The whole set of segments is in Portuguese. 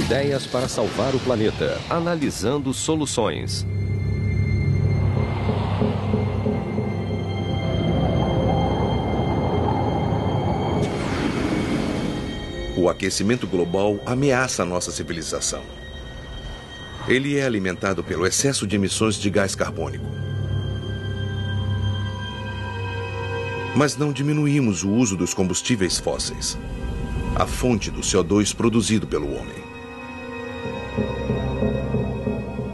ideias para salvar o planeta, analisando soluções. O aquecimento global ameaça a nossa civilização. Ele é alimentado pelo excesso de emissões de gás carbônico. Mas não diminuímos o uso dos combustíveis fósseis, a fonte do CO2 produzido pelo homem.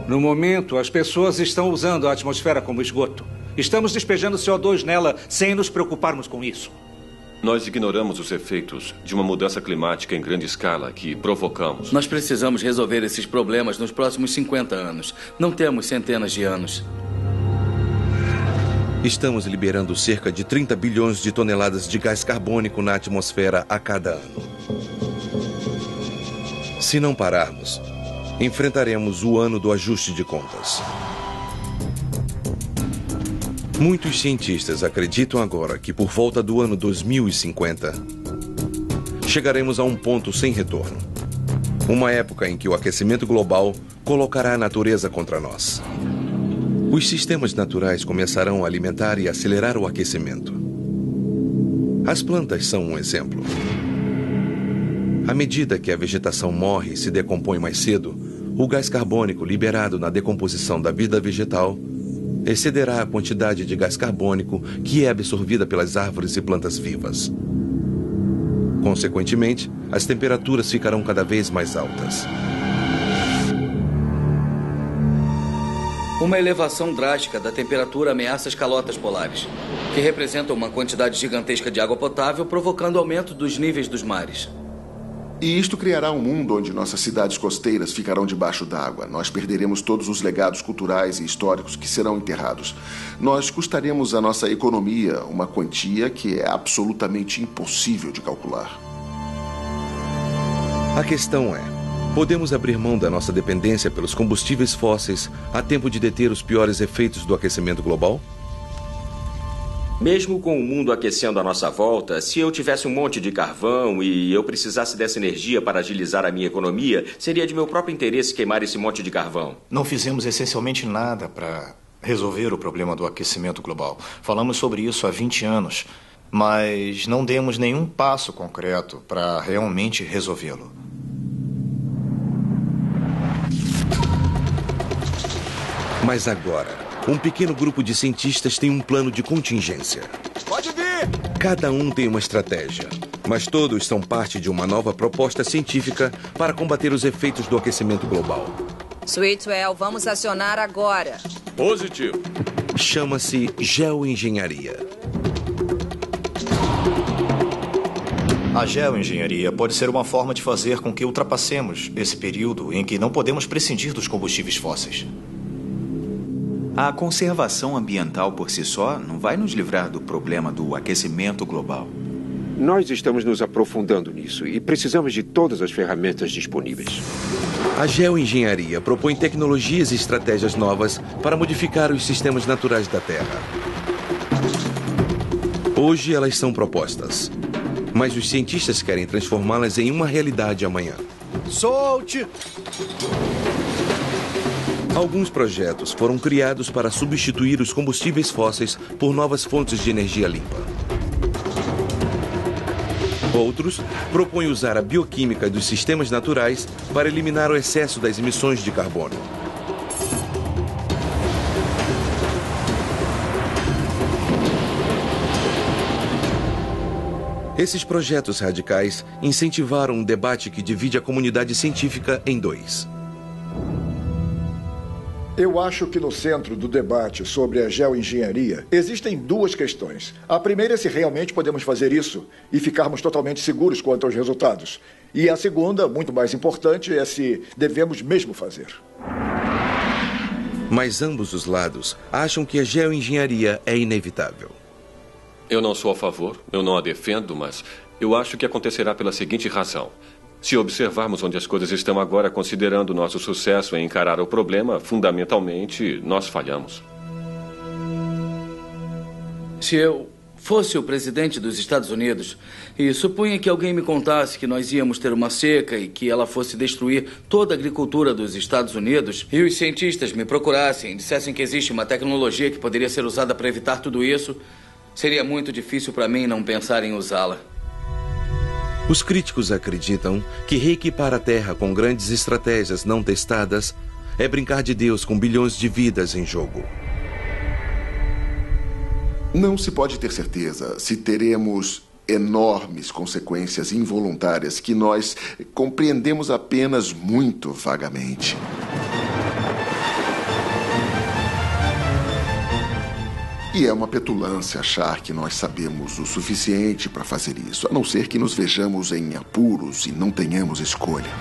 No momento, as pessoas estão usando a atmosfera como esgoto. Estamos despejando CO2 nela sem nos preocuparmos com isso. Nós ignoramos os efeitos de uma mudança climática em grande escala que provocamos. Nós precisamos resolver esses problemas nos próximos 50 anos. Não temos centenas de anos. Estamos liberando cerca de 30 bilhões de toneladas de gás carbônico na atmosfera a cada ano. Se não pararmos, enfrentaremos o ano do ajuste de contas. Muitos cientistas acreditam agora que por volta do ano 2050, chegaremos a um ponto sem retorno. Uma época em que o aquecimento global colocará a natureza contra nós. Os sistemas naturais começarão a alimentar e acelerar o aquecimento. As plantas são um exemplo. À medida que a vegetação morre e se decompõe mais cedo, o gás carbônico liberado na decomposição da vida vegetal excederá a quantidade de gás carbônico que é absorvida pelas árvores e plantas vivas. Consequentemente, as temperaturas ficarão cada vez mais altas. Uma elevação drástica da temperatura ameaça as calotas polares, que representam uma quantidade gigantesca de água potável, provocando aumento dos níveis dos mares. E isto criará um mundo onde nossas cidades costeiras ficarão debaixo d'água. Nós perderemos todos os legados culturais e históricos que serão enterrados. Nós custaremos à nossa economia uma quantia que é absolutamente impossível de calcular. A questão é, podemos abrir mão da nossa dependência pelos combustíveis fósseis a tempo de deter os piores efeitos do aquecimento global? Mesmo com o mundo aquecendo à nossa volta, se eu tivesse um monte de carvão e eu precisasse dessa energia para agilizar a minha economia, seria de meu próprio interesse queimar esse monte de carvão. Não fizemos essencialmente nada para resolver o problema do aquecimento global. Falamos sobre isso há 20 anos, mas não demos nenhum passo concreto para realmente resolvê-lo. Mas agora, um pequeno grupo de cientistas tem um plano de contingência. Pode vir! Cada um tem uma estratégia, mas todos são parte de uma nova proposta científica para combater os efeitos do aquecimento global. Sweetwell, vamos acionar agora. Positivo. Chama-se geoengenharia. A geoengenharia pode ser uma forma de fazer com que ultrapassemos esse período em que não podemos prescindir dos combustíveis fósseis. A conservação ambiental por si só não vai nos livrar do problema do aquecimento global. Nós estamos nos aprofundando nisso e precisamos de todas as ferramentas disponíveis. A geoengenharia propõe tecnologias e estratégias novas para modificar os sistemas naturais da Terra. Hoje elas são propostas, mas os cientistas querem transformá-las em uma realidade amanhã. Solte! Alguns projetos foram criados para substituir os combustíveis fósseis por novas fontes de energia limpa. Outros propõem usar a bioquímica dos sistemas naturais para eliminar o excesso das emissões de carbono. Esses projetos radicais incentivaram um debate que divide a comunidade científica em dois. Eu acho que no centro do debate sobre a geoengenharia existem duas questões. A primeira é se realmente podemos fazer isso e ficarmos totalmente seguros quanto aos resultados. E a segunda, muito mais importante, é se devemos mesmo fazer. Mas ambos os lados acham que a geoengenharia é inevitável. Eu não sou a favor, eu não a defendo, mas eu acho que acontecerá pela seguinte razão. Se observarmos onde as coisas estão agora, considerando nosso sucesso em encarar o problema, fundamentalmente, nós falhamos. Se eu fosse o presidente dos Estados Unidos e supunha que alguém me contasse que nós íamos ter uma seca e que ela fosse destruir toda a agricultura dos Estados Unidos, e os cientistas me procurassem e dissessem que existe uma tecnologia que poderia ser usada para evitar tudo isso, seria muito difícil para mim não pensar em usá-la. Os críticos acreditam que reequipar a Terra com grandes estratégias não testadas é brincar de Deus com bilhões de vidas em jogo. Não se pode ter certeza se teremos enormes consequências involuntárias que nós compreendemos apenas muito vagamente. E é uma petulância achar que nós sabemos o suficiente para fazer isso, a não ser que nos vejamos em apuros e não tenhamos escolha.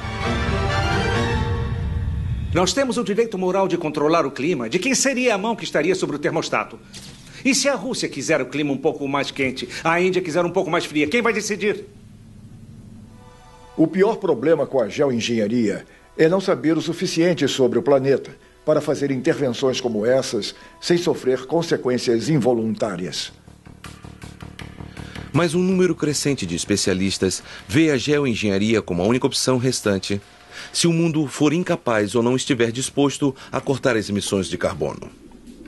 Nós temos o direito moral de controlar o clima. De quem seria a mão que estaria sobre o termostato? E se a Rússia quiser o clima um pouco mais quente, a Índia quiser um pouco mais fria, quem vai decidir? O pior problema com a geoengenharia é não saber o suficiente sobre o planeta para fazer intervenções como essas sem sofrer consequências involuntárias. Mas um número crescente de especialistas vê a geoengenharia como a única opção restante se o mundo for incapaz ou não estiver disposto a cortar as emissões de carbono.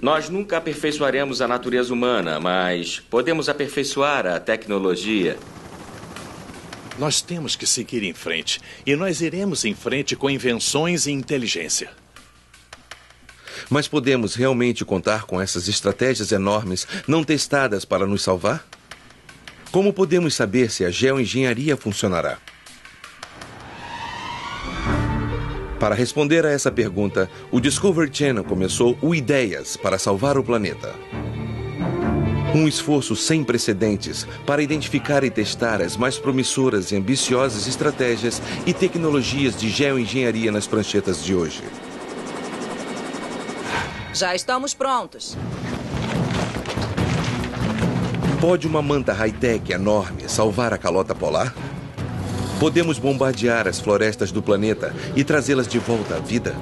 Nós nunca aperfeiçoaremos a natureza humana, mas podemos aperfeiçoar a tecnologia. Nós temos que seguir em frente, e nós iremos em frente com invenções e inteligência. Mas podemos realmente contar com essas estratégias enormes não testadas para nos salvar? Como podemos saber se a geoengenharia funcionará? Para responder a essa pergunta, o Discovery Channel começou o Ideias para Salvar o Planeta. Um esforço sem precedentes para identificar e testar as mais promissoras e ambiciosas estratégias e tecnologias de geoengenharia nas pranchetas de hoje. Já estamos prontos. Pode uma manta high-tech enorme salvar a calota polar? Podemos bombardear as florestas do planeta e trazê-las de volta à vida?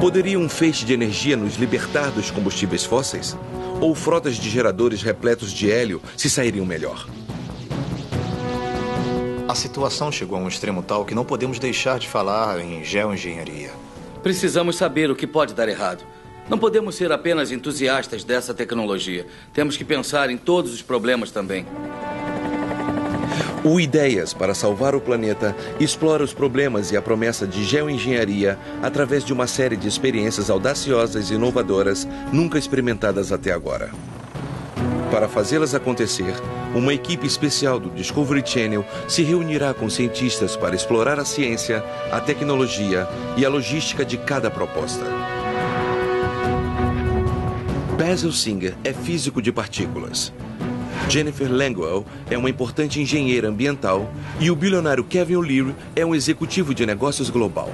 Poderia um feixe de energia nos libertar dos combustíveis fósseis? Ou frotas de geradores repletos de hélio se sairiam melhor? A situação chegou a um extremo tal que não podemos deixar de falar em geoengenharia. Precisamos saber o que pode dar errado. Não podemos ser apenas entusiastas dessa tecnologia. Temos que pensar em todos os problemas também. O Ideias para Salvar o Planeta explora os problemas e a promessa de geoengenharia através de uma série de experiências audaciosas e inovadoras nunca experimentadas até agora. Para fazê-las acontecer, uma equipe especial do Discovery Channel se reunirá com cientistas para explorar a ciência, a tecnologia e a logística de cada proposta. Basil Singer é físico de partículas. Jennifer Langwell é uma importante engenheira ambiental e o bilionário Kevin O'Leary é um executivo de negócios global.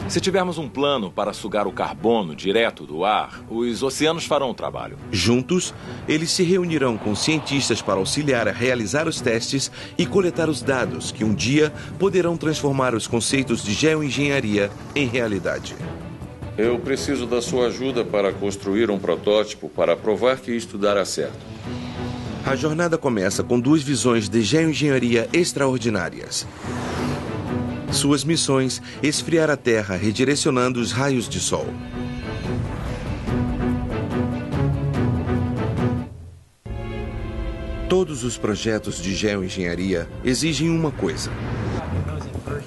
Se tivermos um plano para sugar o carbono direto do ar, os oceanos farão o trabalho. Juntos, eles se reunirão com cientistas para auxiliar a realizar os testes e coletar os dados que um dia poderão transformar os conceitos de geoengenharia em realidade. Eu preciso da sua ajuda para construir um protótipo para provar que isto dará certo. A jornada começa com duas visões de geoengenharia extraordinárias. Suas missões: esfriar a Terra redirecionando os raios de sol. Todos os projetos de geoengenharia exigem uma coisa.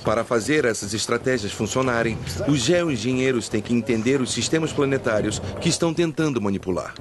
Para fazer essas estratégias funcionarem, os geoengenheiros têm que entender os sistemas planetários que estão tentando manipular.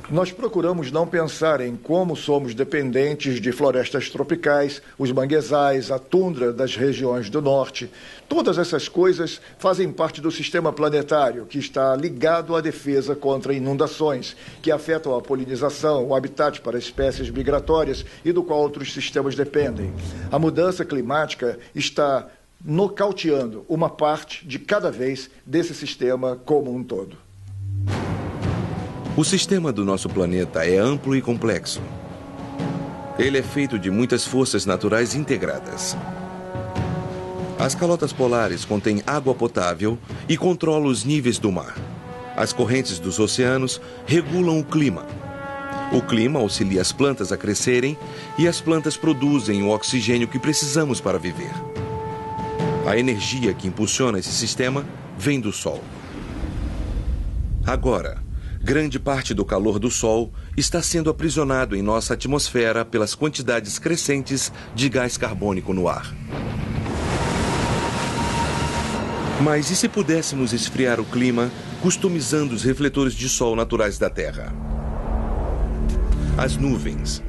Nós procuramos não pensar em como somos dependentes de florestas tropicais, os manguezais, a tundra das regiões do norte. Todas essas coisas fazem parte do sistema planetário, que está ligado à defesa contra inundações, que afetam a polinização, o habitat para espécies migratórias e do qual outros sistemas dependem. A mudança climática está nocauteando uma parte de cada vez desse sistema como um todo. O sistema do nosso planeta é amplo e complexo. Ele é feito de muitas forças naturais integradas. As calotas polares contêm água potável e controlam os níveis do mar. As correntes dos oceanos regulam o clima. O clima auxilia as plantas a crescerem e as plantas produzem o oxigênio que precisamos para viver. A energia que impulsiona esse sistema vem do Sol. Agora, grande parte do calor do Sol está sendo aprisionado em nossa atmosfera pelas quantidades crescentes de gás carbônico no ar. Mas e se pudéssemos esfriar o clima customizando os refletores de sol naturais da Terra? As nuvens.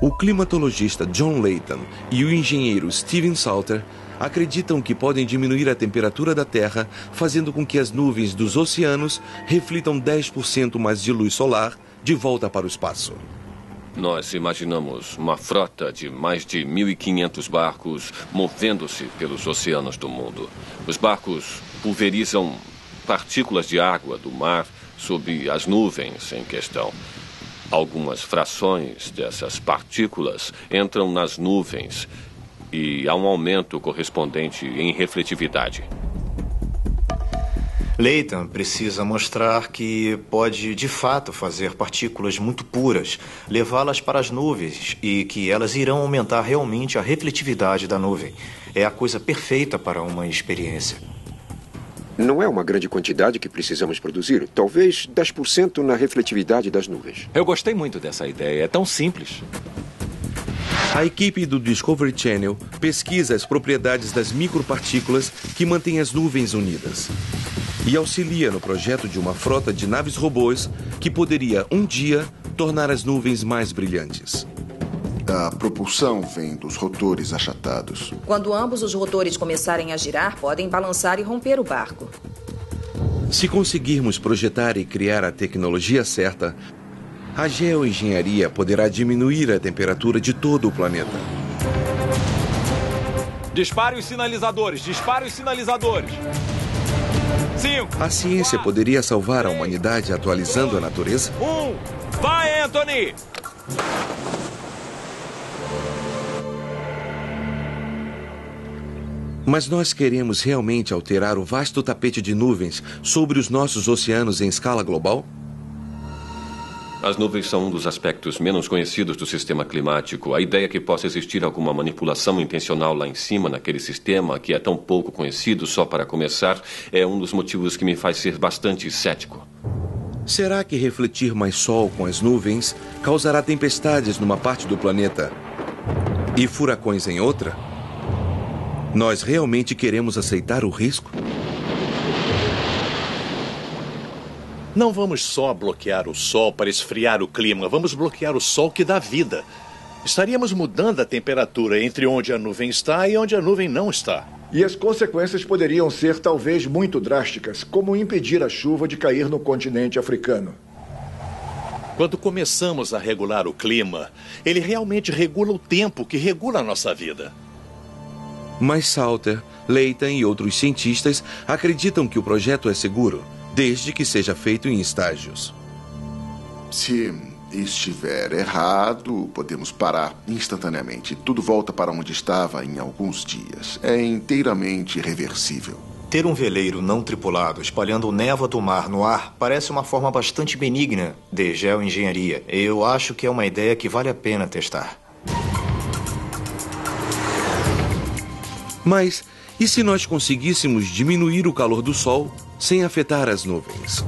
O climatologista John Layton e o engenheiro Steven Salter acreditam que podem diminuir a temperatura da Terra, fazendo com que as nuvens dos oceanos reflitam 10% mais de luz solar de volta para o espaço. Nós imaginamos uma frota de mais de 1.500 barcos movendo-se pelos oceanos do mundo. Os barcos pulverizam partículas de água do mar sob as nuvens em questão. Algumas frações dessas partículas entram nas nuvens e há um aumento correspondente em refletividade. Layton precisa mostrar que pode, de fato, fazer partículas muito puras, levá-las para as nuvens e que elas irão aumentar realmente a refletividade da nuvem. É a coisa perfeita para uma experiência. Não é uma grande quantidade que precisamos produzir. Talvez 10% na refletividade das nuvens. Eu gostei muito dessa ideia. É tão simples. A equipe do Discovery Channel pesquisa as propriedades das micropartículas que mantêm as nuvens unidas e auxilia no projeto de uma frota de naves robôs que poderia, um dia, tornar as nuvens mais brilhantes. A propulsão vem dos rotores achatados. Quando ambos os rotores começarem a girar, podem balançar e romper o barco. Se conseguirmos projetar e criar a tecnologia certa, a geoengenharia poderá diminuir a temperatura de todo o planeta. Dispare os sinalizadores! Dispare os sinalizadores! 5, a ciência poderia salvar a humanidade atualizando a natureza? 1, vai, Anthony! Mas nós queremos realmente alterar o vasto tapete de nuvens sobre os nossos oceanos em escala global? As nuvens são um dos aspectos menos conhecidos do sistema climático. A ideia que possa existir alguma manipulação intencional lá em cima, naquele sistema, que é tão pouco conhecido, só para começar, é um dos motivos que me faz ser bastante cético. Será que refletir mais sol com as nuvens causará tempestades numa parte do planeta e furacões em outra? Nós realmente queremos aceitar o risco? Não vamos só bloquear o sol para esfriar o clima, vamos bloquear o sol que dá vida. Estaríamos mudando a temperatura entre onde a nuvem está e onde a nuvem não está. E as consequências poderiam ser talvez muito drásticas, como impedir a chuva de cair no continente africano. Quando começamos a regular o clima, ele realmente regula o tempo que regula a nossa vida. Mas Salter, Layton e outros cientistas acreditam que o projeto é seguro, desde que seja feito em estágios. Se estiver errado, podemos parar instantaneamente. Tudo volta para onde estava em alguns dias. É inteiramente reversível. Ter um veleiro não tripulado espalhando névoa do mar no ar parece uma forma bastante benigna de geoengenharia. Eu acho que é uma ideia que vale a pena testar. Mas e se nós conseguíssemos diminuir o calor do Sol sem afetar as nuvens?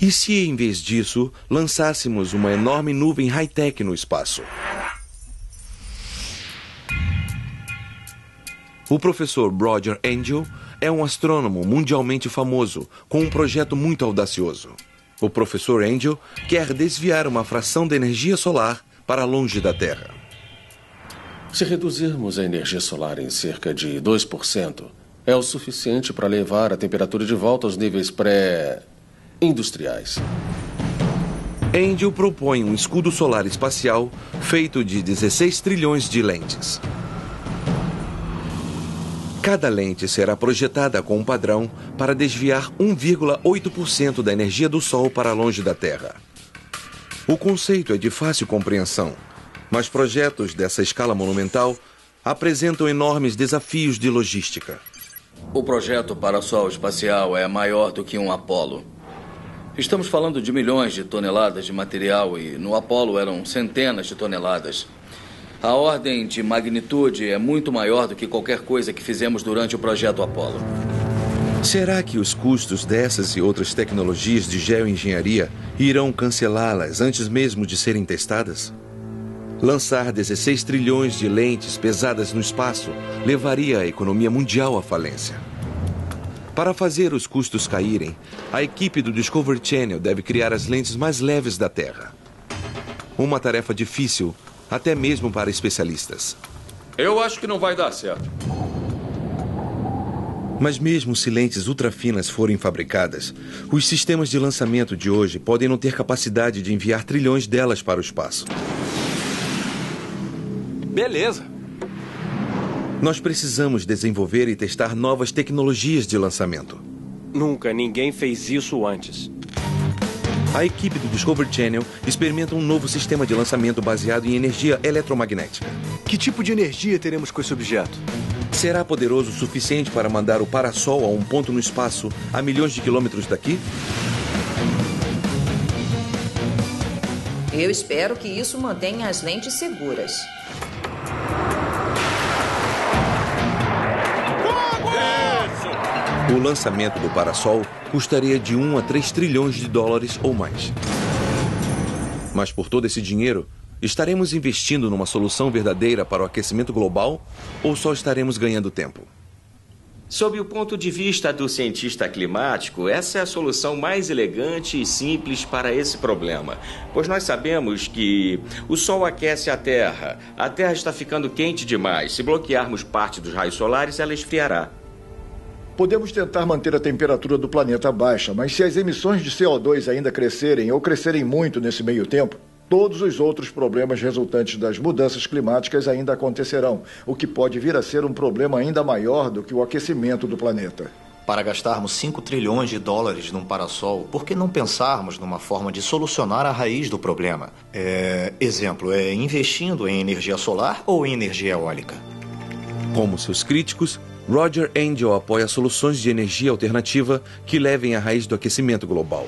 E se, em vez disso, lançássemos uma enorme nuvem high-tech no espaço? O professor Roger Angel é um astrônomo mundialmente famoso, com um projeto muito audacioso. O professor Angel quer desviar uma fração da energia solar para longe da Terra. Se reduzirmos a energia solar em cerca de 2%, é o suficiente para levar a temperatura de volta aos níveis pré-industriais. Angel propõe um escudo solar espacial feito de 16 trilhões de lentes. Cada lente será projetada com um padrão para desviar 1,8% da energia do Sol para longe da Terra. O conceito é de fácil compreensão, mas projetos dessa escala monumental apresentam enormes desafios de logística. O projeto Parasol Espacial é maior do que um Apollo. Estamos falando de milhões de toneladas de material e no Apollo eram centenas de toneladas. A ordem de magnitude é muito maior do que qualquer coisa que fizemos durante o projeto Apollo. Será que os custos dessas e outras tecnologias de geoengenharia irão cancelá-las antes mesmo de serem testadas? Lançar 16 trilhões de lentes pesadas no espaço levaria a economia mundial à falência. Para fazer os custos caírem, a equipe do Discovery Channel deve criar as lentes mais leves da Terra. Uma tarefa difícil, até mesmo para especialistas. Eu acho que não vai dar certo. Mas mesmo se lentes ultrafinas forem fabricadas, os sistemas de lançamento de hoje podem não ter capacidade de enviar trilhões delas para o espaço. Beleza. Nós precisamos desenvolver e testar novas tecnologias de lançamento. Nunca ninguém fez isso antes. A equipe do Discovery Channel experimenta um novo sistema de lançamento baseado em energia eletromagnética. Que tipo de energia teremos com esse objeto? Será poderoso o suficiente para mandar o Parasol a um ponto no espaço a milhões de quilômetros daqui? Eu espero que isso mantenha as lentes seguras. O lançamento do Parasol custaria de 1 a 3 trilhões de dólares ou mais. Mas por todo esse dinheiro, estaremos investindo numa solução verdadeira para o aquecimento global ou só estaremos ganhando tempo? Sob o ponto de vista do cientista climático, essa é a solução mais elegante e simples para esse problema. Pois nós sabemos que o Sol aquece a Terra está ficando quente demais. Se bloquearmos parte dos raios solares, ela esfriará. Podemos tentar manter a temperatura do planeta baixa, mas se as emissões de CO2 ainda crescerem ou crescerem muito nesse meio tempo, todos os outros problemas resultantes das mudanças climáticas ainda acontecerão, o que pode vir a ser um problema ainda maior do que o aquecimento do planeta. Para gastarmos 5 trilhões de dólares num parasol, por que não pensarmos numa forma de solucionar a raiz do problema? Exemplo, investindo em energia solar ou em energia eólica? Como seus críticos, Roger Angel apoia soluções de energia alternativa que levem à raiz do aquecimento global.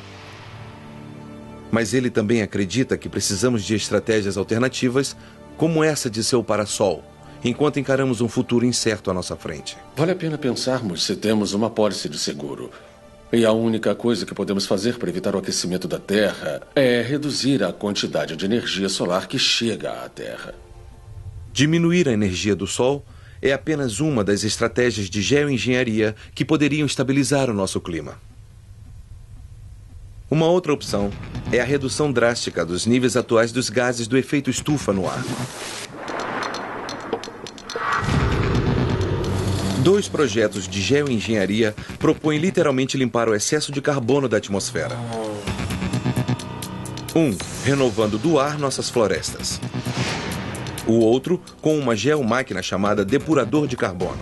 Mas ele também acredita que precisamos de estratégias alternativas como essa de seu Parasol, enquanto encaramos um futuro incerto à nossa frente. Vale a pena pensarmos se temos uma pólice de seguro. E a única coisa que podemos fazer para evitar o aquecimento da Terra é reduzir a quantidade de energia solar que chega à Terra. Diminuir a energia do Sol é apenas uma das estratégias de geoengenharia que poderiam estabilizar o nosso clima. Uma outra opção é a redução drástica dos níveis atuais dos gases do efeito estufa no ar. 2 projetos de geoengenharia propõem literalmente limpar o excesso de carbono da atmosfera. Renovando do ar nossas florestas. O outro com uma geomáquina chamada depurador de carbono.